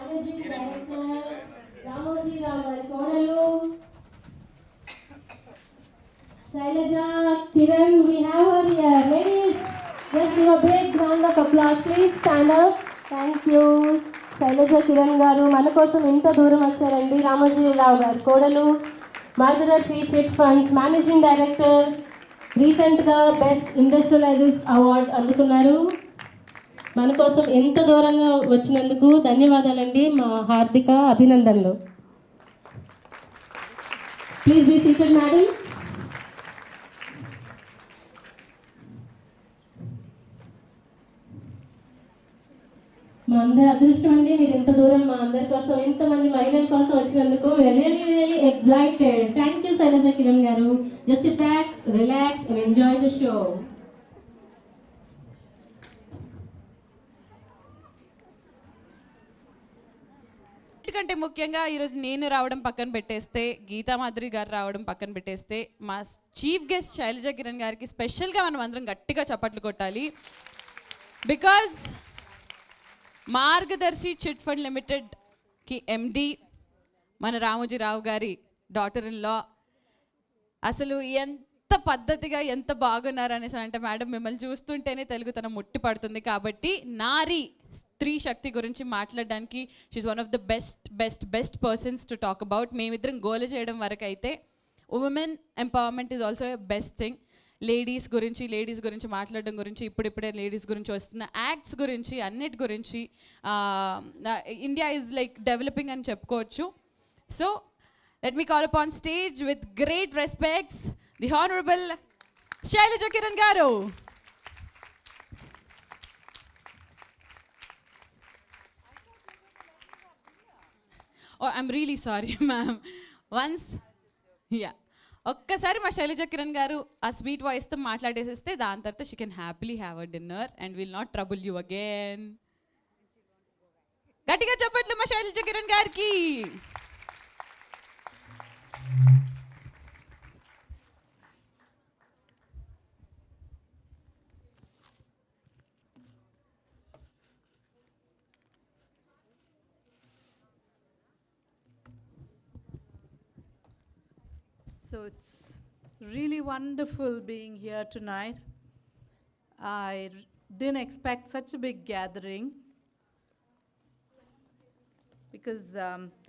Managing Director, Ramoji Rao Gari Kodalu, Sailaja Kiran, we have her here. Ladies, just give a big round of applause. Please stand up. Thank you. Sailaja Kiran garu మన కోసం ఇంత దూరం వచ్చారండి. రామోజీ రావు గారు కోడలు, మార్గదర్శి chit funds managing director, రీసెంట్గా best ఇండస్ట్రియలైజర్స్ award అందుకున్నారు. మన కోసం ఎంత దూరంగా వచ్చినందుకు ధన్యవాదాలండి. మా హార్దిక అభినందనలు. Please be seated madam. మా అందరి అదృష్టం అండి, మీరు ఎంత దూరం మా అందరి కోసం, ఎంతమంది మహిళల కోసం వచ్చినందుకు really really excited. Thank you Shailaja Kiran garu. Just sit back, relax and enjoy the show. ఎందుకంటే ముఖ్యంగా ఈరోజు నేను రావడం పక్కన పెట్టేస్తే, గీతామాధురి గారు రావడం పక్కన పెట్టేస్తే, మా చీఫ్ గెస్ట్ శైలజ కిరణ్ గారికి స్పెషల్గా మనం అందరం గట్టిగా చప్పట్లు కొట్టాలి. బికాజ్ మార్గదర్శి చిట్ ఫండ్ లిమిటెడ్కి ఎండి మన రామోజీరావు గారి డాటర్ ఇన్ లా. అసలు ఎంత పద్ధతిగా ఎంత బాగున్నారు అనేసి అంటే, మేడం మిమ్మల్ని చూస్తుంటేనే తెలుగుతనం ముట్టి పడుతుంది. కాబట్టి నారీ స్త్రీ శక్తి గురించి మాట్లాడడానికి she one of the best persons to talk about. మేమిద్దరం గోల చేయడం వరకు అయితే women empowerment is also a best thing. Ladies గురించి మాట్లాడడం గురించి, ఇప్పుడిప్పుడే లేడీస్ గురించి వస్తున్న యాక్ట్స్ గురించి, అన్నిటి గురించి ఇండియా ఈజ్ లైక్ డెవలపింగ్ అని చెప్పుకోవచ్చు. So let me call upon stage with great respects the honourable Shailaja Kiran garu. Oh, I'm really sorry, ma'am. Once, yeah. ఒక్కసారి మా శైలజ కిరణ్ గారు ఆ స్వీట్ వాయిస్తో మాట్లాడేసేస్తే దాని తర్వాత she can happily have a dinner and will not trouble you again. గట్టిగా చెప్పట్లు మా శైలజ కిరణ్ గారికి. So it's really wonderful being here tonight. I didn't expect such a big gathering because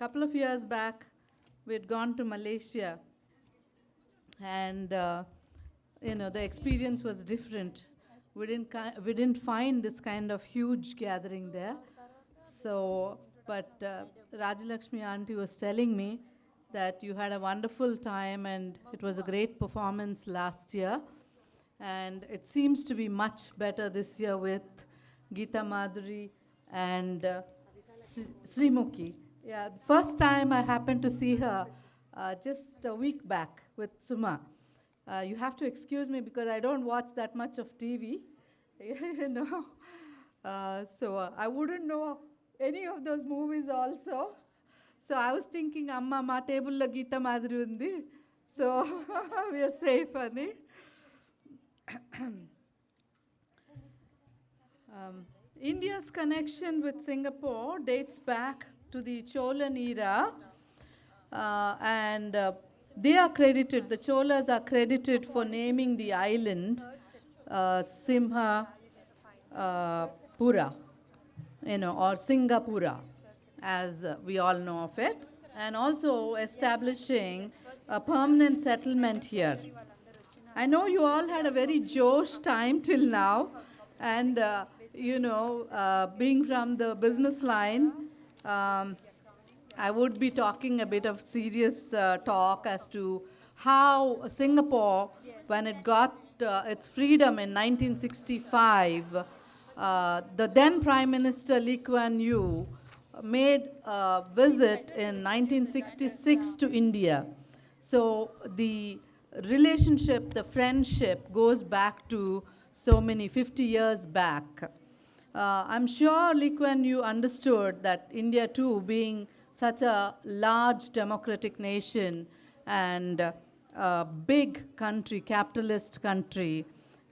couple of years back we had gone to Malaysia and the experience was different. We didn't find this kind of huge gathering there. So but Rajalakshmi auntie was telling me that you had a wonderful time and it was a great performance last year, and it seems to be much better this year with Geeta Madhuri and Srimukhi. Yeah, the first time I happened to see her just a week back with Suma. You have to excuse me because I don't watch that much of TV, you know. So I wouldn't know any of those movies also. So I was thinking, Amma, ma table la Geeta Madhuri undi. So we are safe, ani. India's connection with Singapore dates back to the Cholan era, and they are credited, the Cholas are credited for naming the island Simha Pura, or Singapura, as we all know of it, and also establishing a permanent settlement here. I know you all had a very Josh time till now, and being from the business line, I would be talking a bit of serious talk as to how Singapore, when it got its freedom in 1965, the then Prime Minister Lee Kuan Yew made a visit in 1966 to India. So the relationship, the friendship goes back to so many 50 years back. I'm sure Lee Kuan Yew understood that India too, being such a large democratic nation and a big country, capitalist country,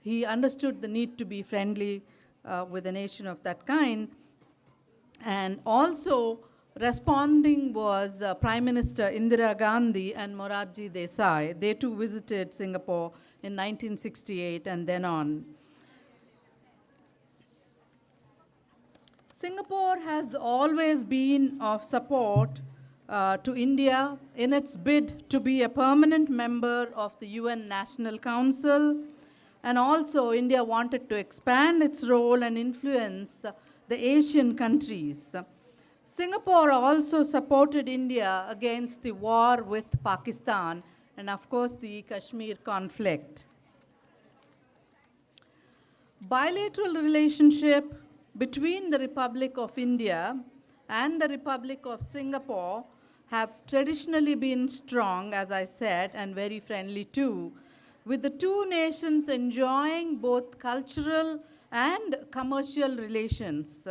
he understood the need to be friendly with a nation of that kind. And also responding was Prime Minister Indira Gandhi and Morarji Desai. They too visited Singapore in 1968 and then on. Singapore has always been of support to India in its bid to be a permanent member of the UN National Council. And also, India wanted to expand its role and influence the Asian countries. Singapore also supported India against the war with Pakistan and, of course, the Kashmir conflict. Bilateral relationship between the Republic of India and the Republic of Singapore have traditionally been strong, as I said, and very friendly too, with the two nations enjoying both cultural and commercial relations.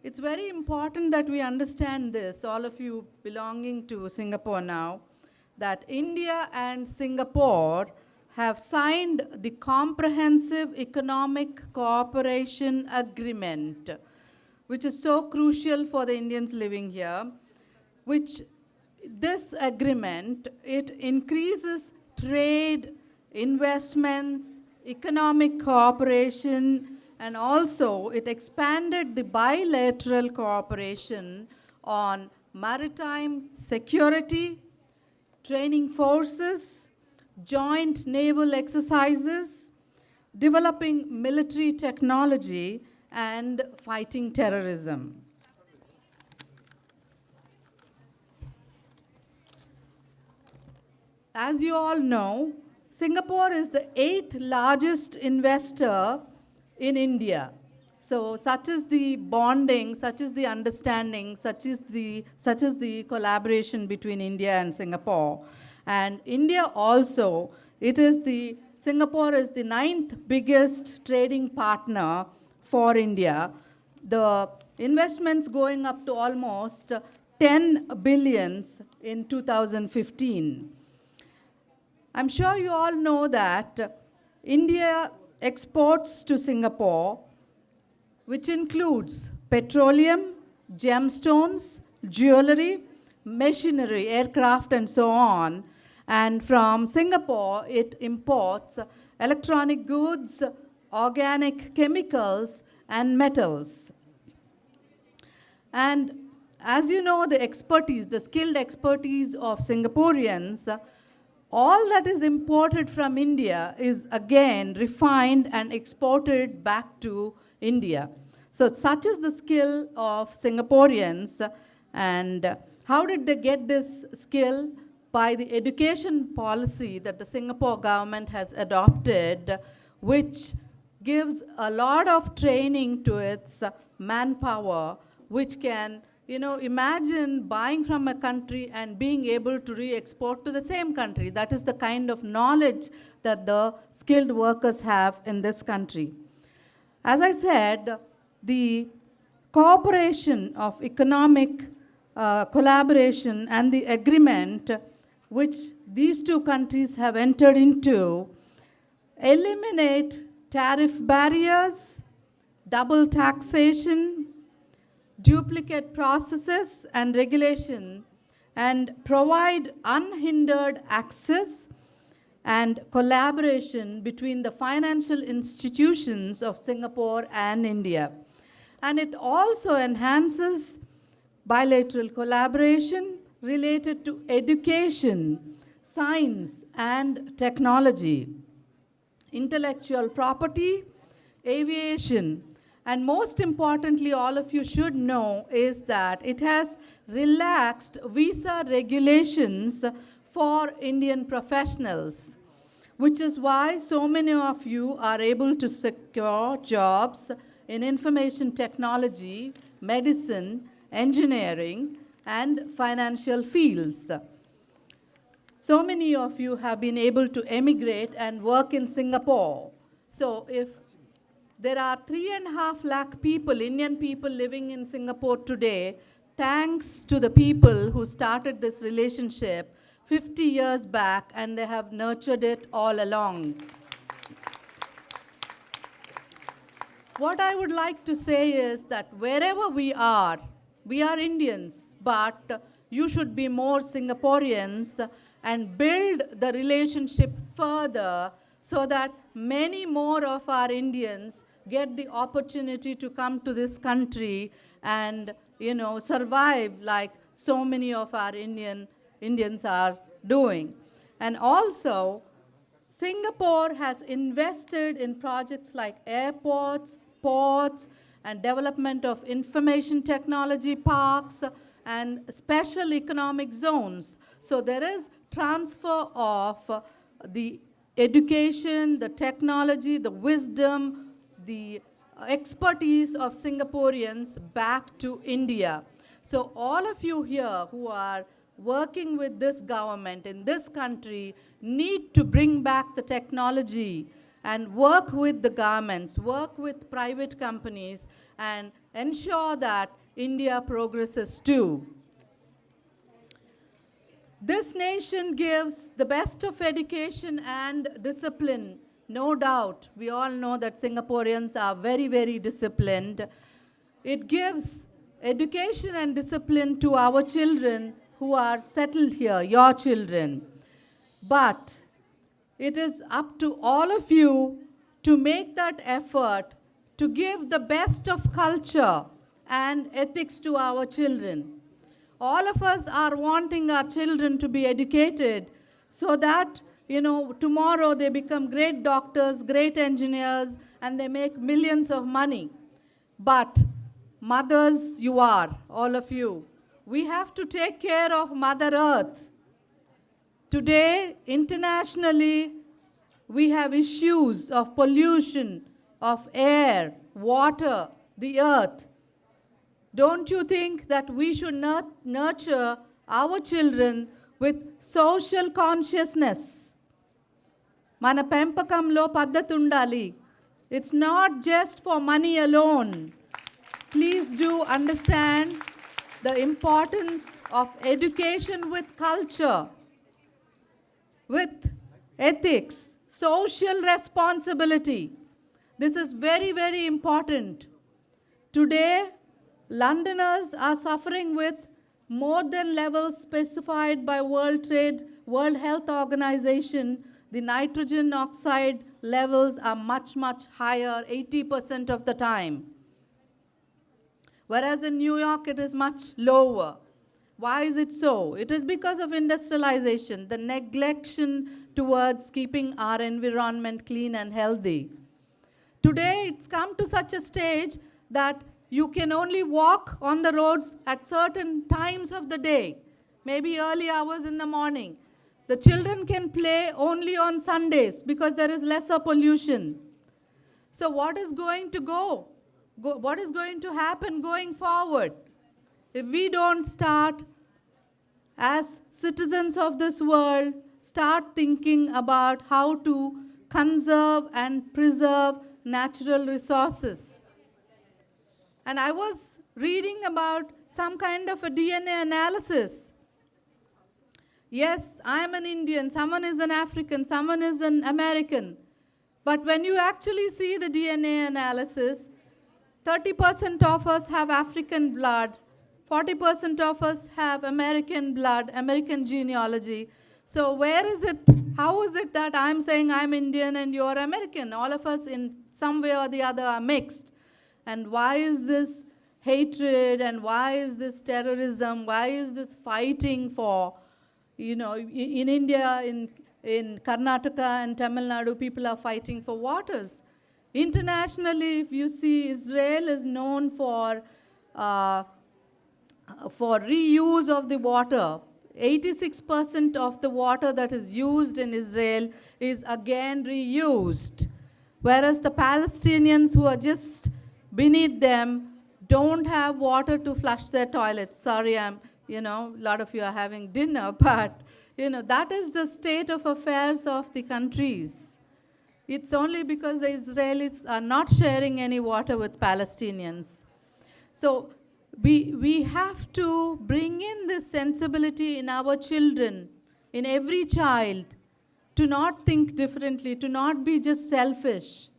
It's very important that we understand this, all of you belonging to Singapore now, that India and Singapore have signed the Comprehensive Economic Cooperation Agreement, which is so crucial for the Indians living here, which this agreement, it increases trade, investments, economic cooperation, and also it expanded the bilateral cooperation on maritime security, training forces, joint naval exercises, developing military technology, and fighting terrorism. As you all know, Singapore is the 8th largest investor in India. So such is the bonding, such is the understanding, such is the collaboration between India and Singapore. And India also, Singapore is the 9th biggest trading partner for India. The investments going up to almost 10 billions in 2015. I'm sure you all know that India exports to Singapore, which includes petroleum, gemstones, jewelry, machinery, aircraft, and so on. And from Singapore, it imports electronic goods, organic chemicals, and metals. And as you know, the expertise, the skilled expertise of Singaporeans, all that is imported from India is again refined and exported back to India. So such is the skill of Singaporeans. And how did they get this skill? By the education policy that the Singapore government has adopted, which gives a lot of training to its manpower, which can, imagine buying from a country and being able to re-export to the same country. That is the kind of knowledge that the skilled workers have in this country. As I said, the cooperation of economic collaboration and the agreement which these two countries have entered into eliminate tariff barriers, double taxation, duplicate processes and regulation, and provide unhindered access and collaboration between the financial institutions of Singapore and India. And it also enhances bilateral collaboration related to education, science, and technology, intellectual property, aviation, and most importantly, all of you should know is that it has relaxed visa regulations for Indian professionals, which is why so many of you are able to secure jobs in information technology, medicine, engineering, and financial fields. So many of you have been able to emigrate and work in Singapore. So if there are 3.5 lakh people, Indian people living in Singapore today, thanks to the people who started this relationship 50 years back, and they have nurtured it all along. What I would like to say is that wherever we are, we are Indians, but you should be more Singaporeans and build the relationship further so that many more of our Indians get the opportunity to come to this country and, survive like so many of our Indians are doing. And also, Singapore has invested in projects like airports, ports, and development of information technology parks and special economic zones. So there is transfer of the education, the technology, the wisdom, the expertise of Singaporeans back to India. So all of you here who are working with this government in this country need to bring back the technology and work with the governments, work with private companies, and ensure that India progresses too. This nation gives the best of education and discipline. No doubt, we all know that Singaporeans are very, very disciplined. It gives education and discipline to our children who are settled here, your children. But it is up to all of you to make that effort to give the best of culture and ethics to our children. All of us are wanting our children to be educated so that, tomorrow they become great doctors, great engineers, and they make millions of money. But mothers, you are, all of you. We have to take care of Mother Earth. Today, internationally, we have issues of pollution, of air, water, the earth. Don't you think that we should nurture our children with social consciousness? Mana pempakamlo paddati undali. It's not just for money alone. Please do understand the importance of education with culture, with ethics, social responsibility. This is very, very important. Today, Londoners are suffering with more than levels specified by World Health Organization. The nitrogen oxide levels are much, much higher, 80% of the time. Whereas in New York, it is much lower. Why is it so? It is because of industrialization, the neglection towards keeping our environment clean and healthy. Today, it's come to such a stage that you can only walk on the roads at certain times of the day, maybe early hours in the morning. The children can play only on Sundays because there is lesser pollution. So what is going to what is going to happen going forward? If we don't start, as citizens of this world, start thinking about how to conserve and preserve natural resources. And I was reading about some kind of a DNA analysis. Yes, I am an Indian, someone is an African, someone is an American. But when you actually see the DNA analysis, 30% of us have African blood, 40% of us have American blood, American genealogy. So where is it, how is it that I'm saying I'm Indian and you're American? All of us in some way or the other are mixed. And why is this hatred and why is this terrorism? Why is this fighting for, in India, in Karnataka and Tamil Nadu, people are fighting for waters. Internationally, if you see, Israel is known for reuse of the water. 86% of the water that is used in Israel is again reused. Whereas the Palestinians who are just beneath them don't have water to flush their toilets. Sorry, a lot of you are having dinner, but, that is the state of affairs of the countries. It's only because the Israelis are not sharing any water with Palestinians. So we have to bring in this sensibility in our children, in every child, to not think differently, to not be just selfish.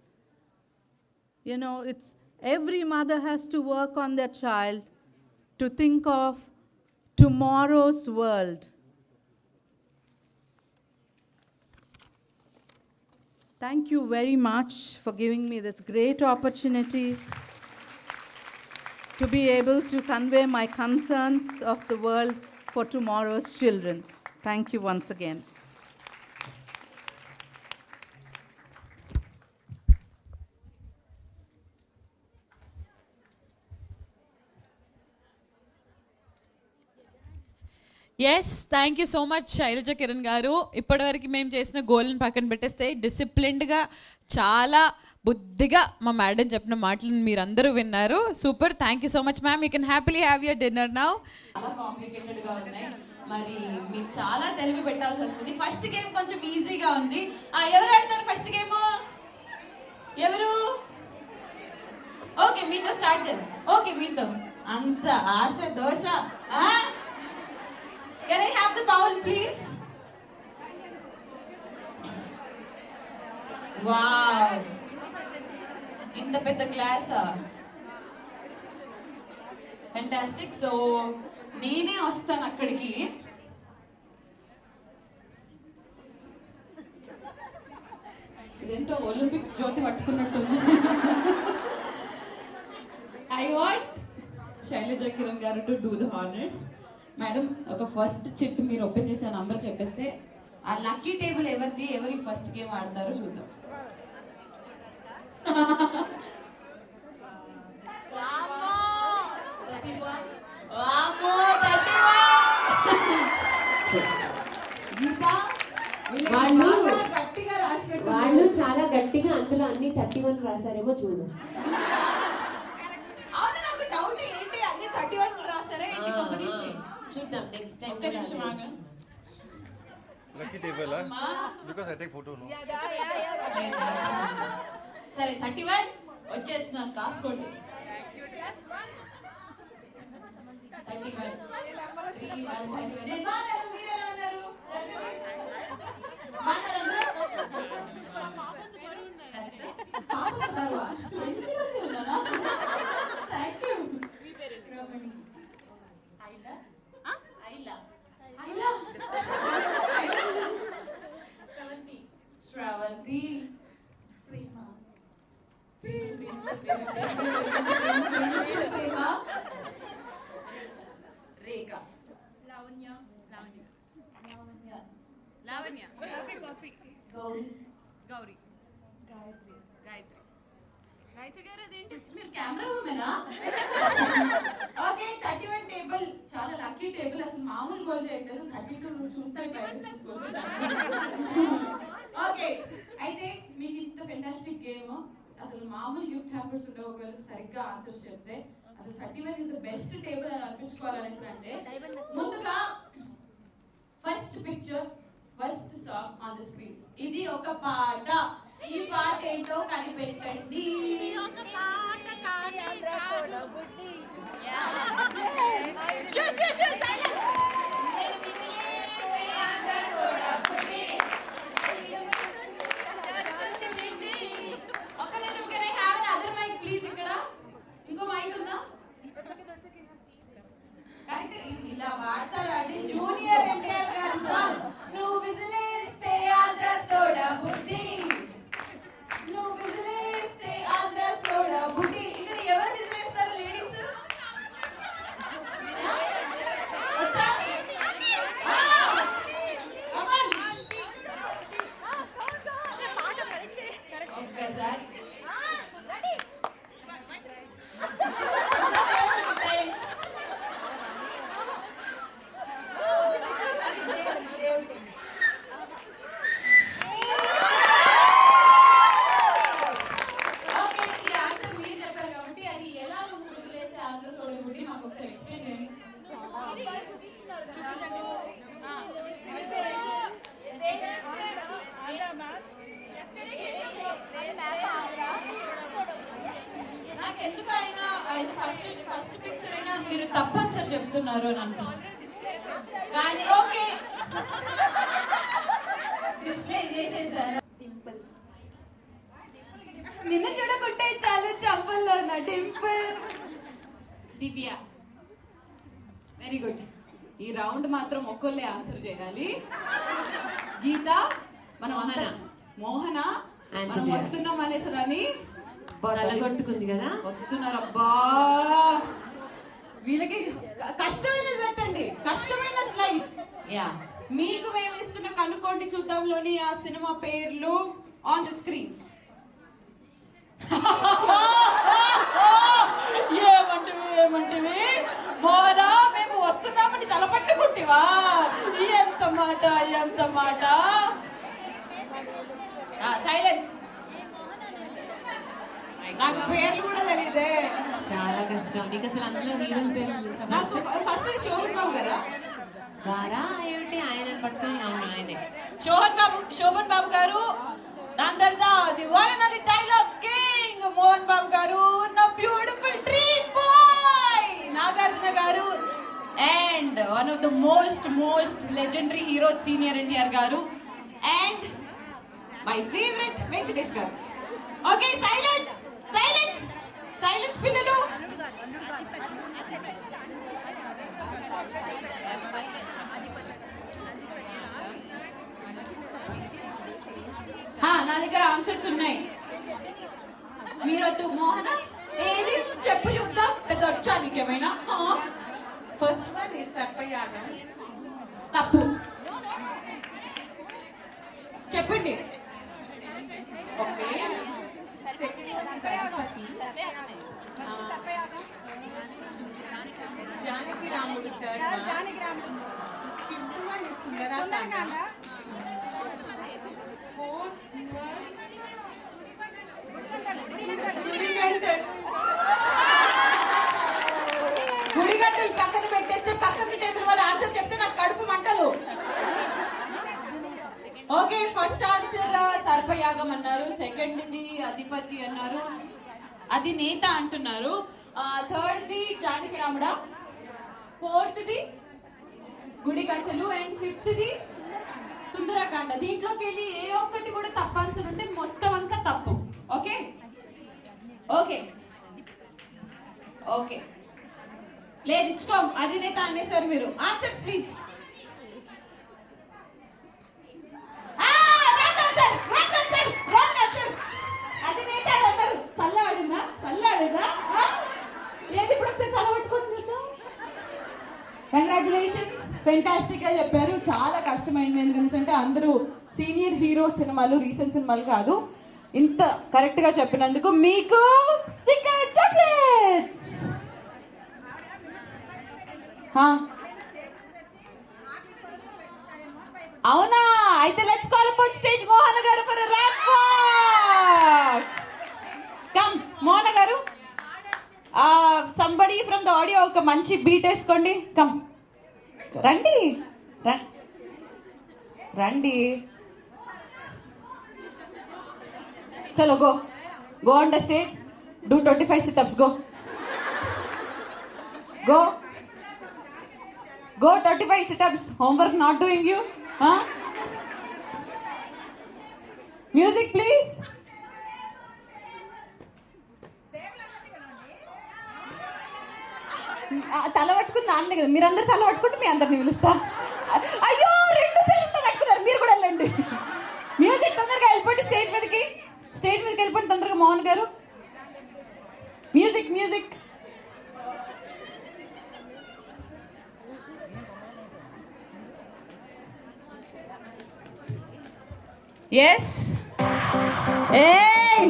Every mother has to work on their child. to think of tomorrow's world. Thank you very much for giving me this great opportunity to be able to convey my concerns of the world for tomorrow's children. Thank you once again. Yes thank you so much Shailaja Kiran garu. ఇప్పటివరకు మేము చేసిన గోల్ని పక్కన పెట్టేస్తే డిసిప్లిన్డ్గా చాలా బుద్ధిగా మా madam చెప్పిన మాటలను మీరందరూ విన్నారు. Super, thank you so much ma'am. You can happily have your dinner now. చాలా కాంప్లికేటెడ్గా ఉన్నాయి, మరి మీకు చాలా తెలివి పెట్టాల్సి వస్తుంది. ఫస్ట్ గేమ్ కొంచెం ఈజీగా ఉంది. ఎవరు ఆడతారు ఫస్ట్ గేమ్? ఎవరు? ఓకే, మీతో స్టార్ట్ చేద్దాం. ఓకే, మీతో అంత ఆశ dosa. Can I have the bowl, please? Wow! ఇంత పెద్ద గ్లాస్. Fantastic. So నేనే వస్తాను అక్కడికి. ఇదేంటో ఒలింపిక్స్ జ్యోతి పట్టుకున్నట్టుంది. I want Sailaja Kiran garu to do the honors. Madam, ఒక ఫస్ట్ చిట్ మీరు ఓపెన్ చేసే నంబర్ చెప్పేస్తే ఆ లక్కీ టేబుల్ ఎవరిది, ఎవరి ఫస్ట్ గేమ్ ఆడతారో చూద్దాం. వాళ్ళు చాలా గట్టిగా అందులో అన్ని 31 రాశారేమో చూడు. అవును, నాకు డౌట్ ఏంటి, అన్ని 31 రాశారా ఏంటి? చూద్దాం next time. Lucky table, because I take photo, no? సరే 31 వచ్చేస్తున్నాను, కాసుకోండి. 31 శ్రవంతి, రేఖ, లావణ్య, గౌరీ, గాయత్రి గారు. అదేంటి మీరు కెమెరా ఉమెనా? ఓకే, 31 టేబుల్ చాలా లక్కీ టేబుల్. అసలు మామూలు గోల్ చేయట్లేదు, 32 చూస్తాడు. ఓకే, అయితే మీకు ఇంత ఫెంటాస్టిక్ గేమ్. అసలు మామూలు గిఫ్ట్ హ్యాంపర్స్ ఉండే ఒకవేళ సరిగ్గా ఆన్సర్స్ చెప్తే అసలు 31 ఇస్ ద బెస్ట్ టేబుల్ అని అనిపించుకోవాలనేసి అంటే ముందుగా first picture, first song on the screens. ఇది ఒక పాట, ఈ పాట ఏంటో కనిపెట్టండి. ఇలా వాడతారు అంటే జూనియర్ ఎన్టీఆర్ గారి సాంగ్. నువ్వు విజిలేస్తే ఆంధ్ర సోడా బుద్ధి, నువ్వు విజిలేస్తే ఆంధ్ర సోడా బుద్ధి. ఇక్కడ ఎవరు విజిలేస్తారు? లేడీస్ వచ్చా? ఒక్కసారి ఎందుకు ఆయన ఫస్ట్ పిక్చర్ అయినా మీరు తప్పనిసరి చెప్తున్నారు అని అనిపిస్తుంది. కానీ ఓకే, డిస్ప్లే చేసేసారు. నిన్ను చూడకుంటే చాలు చంపల్లో ఉన్న డింపుల్. దివ్య, వెరీ గుడ్. ఈ రౌండ్ మాత్రం ఒక్కళ్ళే ఆన్సర్ చేయాలి. గీత మనం మోహన మనం వస్తున్నాం అనేసి అని కొట్టుకుంది కదా. వస్తున్నారు. అబ్బా వీళ్ళకి కష్టమైనది పెట్టండి, కష్టమైన స్లైడ్. మీకు మేము ఇస్తున్న కనుక్కోండి చూద్దాంలోని ఆ సినిమా పేర్లు ఆన్ ద స్క్రీన్స్. ఏమంటివి మోనా మేము వస్తున్నామని తలపట్టుకుంటివా? ఎంత మాట. సైలెన్స్. నాకు పేర్లు కూడా తెలియదే. చాలా కష్టం. నీకు అసలు అందులో హీరోల పేరు నాకు ఫస్ట్ శోభన్ బాబు గారా ఏమిటి ఆయన పట్టుకొని? అవును ఆయనే. శోభన్ బాబు గారు. దాని తర్వాత the one and only dialogue king Mohan Babu garu. నా beautiful dream boy Nagarjuna garu. And one of the most legendary hero senior NTR garu. And my favourite Venkatesh గారు. ఓకే, సైలెన్స్ పిల్లలు. నా దగ్గర ఆన్సర్స్ ఉన్నాయి. మీరొద్దు. మోహన ఏది చెప్పు చూద్దాం. పెద్ద వచ్చా నీకేమైనా? First one is Sarpayagam. తప్పు. చెప్పండి. Okay. Second one is Adhipathi. Janaki Ramudu third one. Fifth one is Sundarakanda. Fourth Gudigantalu పక్కన పెట్టేస్తే పక్కన టేబుల్ వాళ్ళ ఆన్సర్ చెప్తే నాకు కడుపు మంటలు. ఓకే, ఫస్ట్ ఆన్సర్ సర్పయాగం అన్నారు. సెకండ్ ది అధిపతి అన్నారు. అది నేత అంటున్నారు. థర్డ్ ది జానకి రాముడా. Fourth the Gudigantalu. And fifth the Sundarakanda. దీంట్లోకి వెళ్ళి ఏ ఒక్కటి కూడా తప్పు ఆన్సర్ ఉంటే మొత్తం అంతా తప్పు. ఓకే లేదు ఇచ్చుకోం. అధినేత అనేసారు మీరు. Answers please. అధినేత అన్నారు. చల్లాడుగా ఏది ఇప్పుడు ఒకసారి తల పట్టుకుంటుంది. కంగ్రాచులేషన్స్, ఫెంటాస్టిక్ గా చెప్పారు. చాలా కష్టమైంది. ఎందుకంటే అందరూ సీనియర్ హీరో సినిమాలు, రీసెంట్ సినిమాలు కాదు. ఇంత కరెక్ట్ గా చెప్పినందుకు మీకు స్టిక్కర్ చాక్లెట్స్. అవునా? అయితే let's call upon stage Mohana garu for a rap walk. Come Mohana garu. Somebody from the audio ఒక మంచి బీట్ వేసుకోండి. కమ్ రండి. చలో go on the stage. Do 25 sit-ups. Go 35 sit-ups. Homework not doing you? Music please. తల పట్టుకుంది నాన్నే కదా. మీరందరూ తల పట్టుకుంటే మీ అందరిని పిలుస్తా. అయ్యో, 2 చేతులతో పట్టుకున్నారు. మీరు కూడా వెళ్ళండి. మ్యూజిక్ తొందరగా వెళ్ళిపోండి. స్టేజ్ మీదకి వెళ్ళిపోండి తొందరగా. మోహన్ గారు మ్యూజిక్. ఎస్. ఏయ్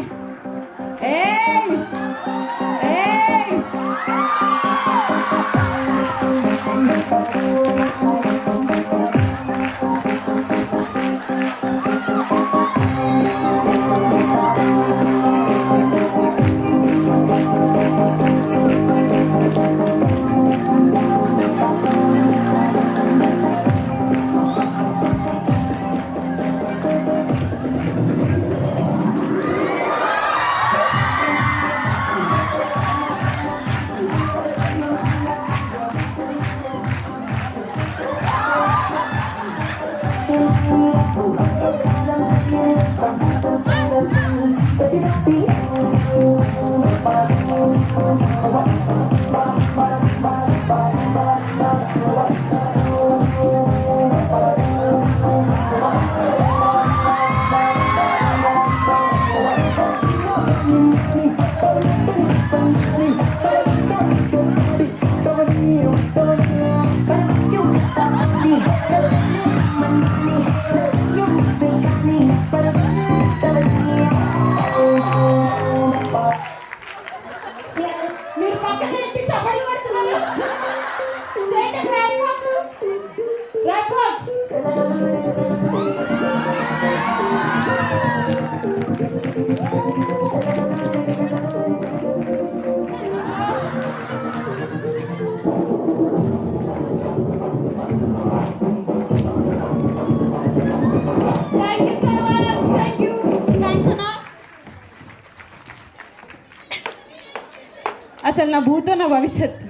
అసలు నా భూతో నా భవిష్యత్.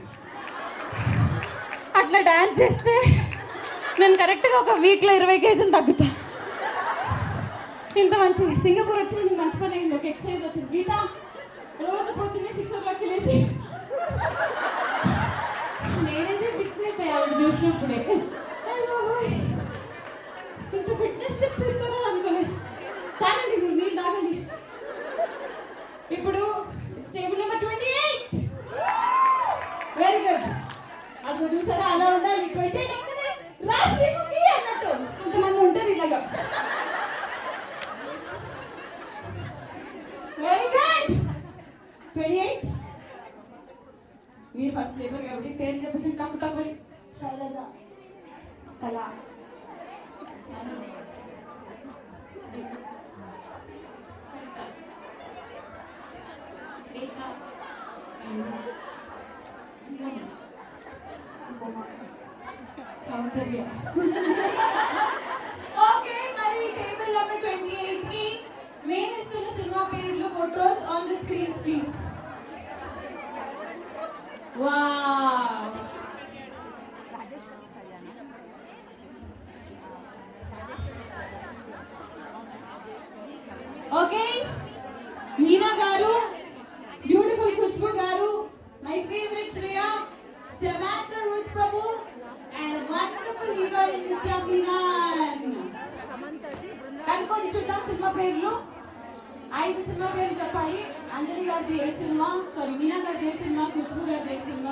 అట్లా డ్యాన్స్ చేస్తే నేను కరెక్ట్గా ఒక వీక్లో 20 కేజీలు తగ్గుతా. ఇంత మంచి సింగపూర్ వచ్చింది, నీకు మంచి పని అయింది. ఒక ఎక్సర్సైజ్ వచ్చింది. గీత రోజు పొద్దున్నే 6 o'clock లేచి నేనైతే ఫిక్స్ అయిపోయాను చూసినప్పుడే. ఇంత ఫిట్నెస్ టిప్స్ ఇస్తారో అనుకోలేదు. తాగండి, మీరు నీళ్ళు తాగండి. ఇప్పుడు స్టేబుల్ నెంబర్ 28. Very good. అప్పుడు చూసారా అలా ఉండాలి. 28 అంటే రాష్ట్రీయముఖి అన్నట్టు కొంతమంది ఉంటారు ఇలాగా. Very good. 28. మీరు ఫస్ట్ లేబర్ కాబట్టి పేరు చెప్పేసి టక్కు టక్కు. శైలజ కళ సౌందర్య. ఓకే, మరి టేబుల్ నెంబర్ 28 కి మేము ఇస్తున్న సినిమా పేర్లు photos on the screens please. Wow. Okay, Meena garu, beautiful Khushbu garu, my favourite Shreya, Samantha Ruth Prabhu, and a wonderful heroine Nitya Menon. కనుకోండి చూద్దాం సినిమా పేర్లు. 5 సినిమా పేర్లు చెప్పాలి. అంజలి గారిది ఏ సినిమా, సారీ మీనా గారిది ఏ సినిమా, ఖుష్బు గారిది ఏ సినిమా.